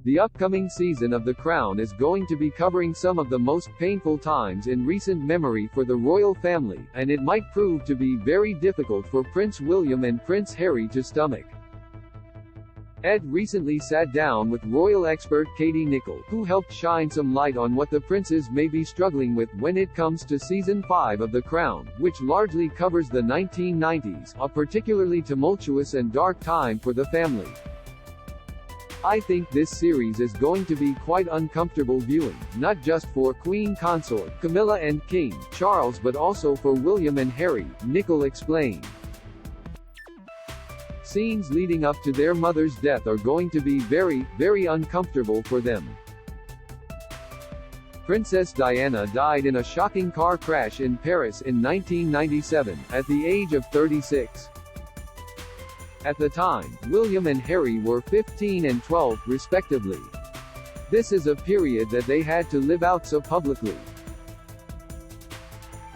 The upcoming season of The Crown is going to be covering some of the most painful times in recent memory for the royal family, and it might prove to be very difficult for Prince William and Prince Harry to stomach. Ed recently sat down with royal expert Katie Nicholl, who helped shine some light on what the princes may be struggling with when it comes to Season 5 of The Crown, which largely covers the 1990s, a particularly tumultuous and dark time for the family. I think this series is going to be quite uncomfortable viewing, not just for Queen Consort Camilla and King Charles but also for William and Harry, Nicholl explained. Scenes leading up to their mother's death are going to be very, very uncomfortable for them. Princess Diana died in a shocking car crash in Paris in 1997, at the age of 36. At the time, William and Harry were 15 and 12, respectively. This is a period that they had to live out so publicly.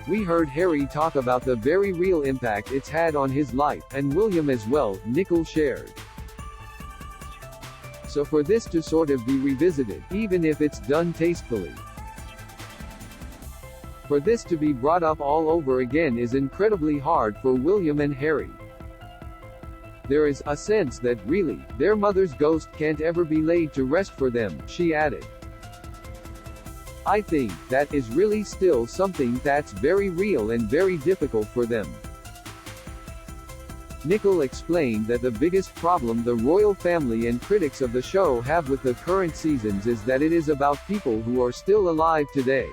We heard Harry talk about the very real impact it's had on his life, and William as well, Nicholl shared. So for this to sort of be revisited, even if it's done tastefully, for this to be brought up all over again is incredibly hard for William and Harry. There is a sense that, really, their mother's ghost can't ever be laid to rest for them, she added. I think that is really still something that's very real and very difficult for them. Nicholl explained that the biggest problem the royal family and critics of the show have with the current seasons is that it is about people who are still alive today.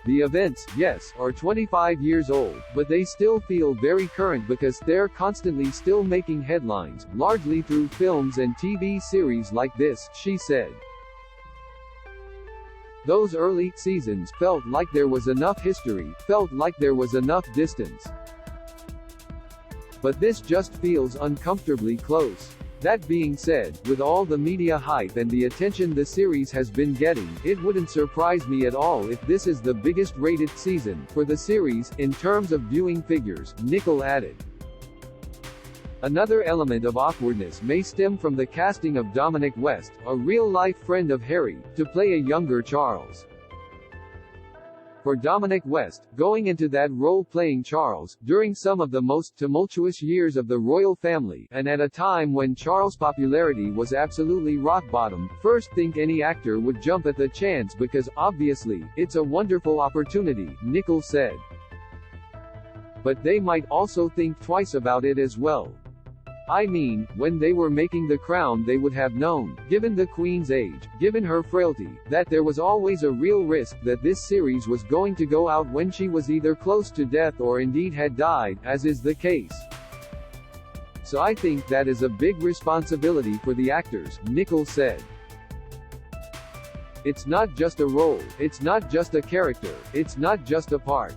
The events, yes, are 25 years old, but they still feel very current because they're constantly still making headlines, largely through films and TV series like this, she said. Those early seasons felt like there was enough history, felt like there was enough distance. But this just feels uncomfortably close. That being said, with all the media hype and the attention the series has been getting, it wouldn't surprise me at all if this is the biggest rated season for the series, in terms of viewing figures, Nicholl added. Another element of awkwardness may stem from the casting of Dominic West, a real-life friend of Harry, to play a younger Charles. For Dominic West, going into that role playing Charles, during some of the most tumultuous years of the royal family, and at a time when Charles' popularity was absolutely rock bottom, first think any actor would jump at the chance because, obviously, it's a wonderful opportunity, Nicholl said. But they might also think twice about it as well. I mean, when they were making The Crown they would have known, given the Queen's age, given her frailty, that there was always a real risk that this series was going to go out when she was either close to death or indeed had died, as is the case. So I think that is a big responsibility for the actors, Nicholl said. It's not just a role, it's not just a character, it's not just a part.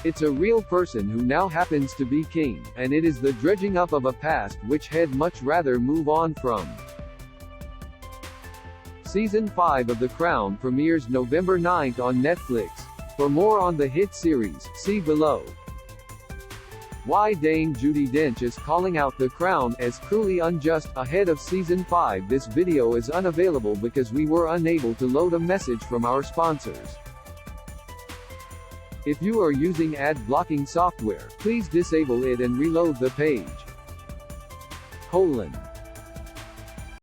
It's a real person who now happens to be king, and it is the dredging up of a past which he'd much rather move on from. Season 5 of The Crown premieres November 9 on Netflix. For more on the hit series, see below. Why Dame Judi Dench is calling out The Crown as cruelly unjust ahead of Season 5. This video is unavailable because we were unable to load a message from our sponsors. If you are using ad blocking software, please disable it and reload the page.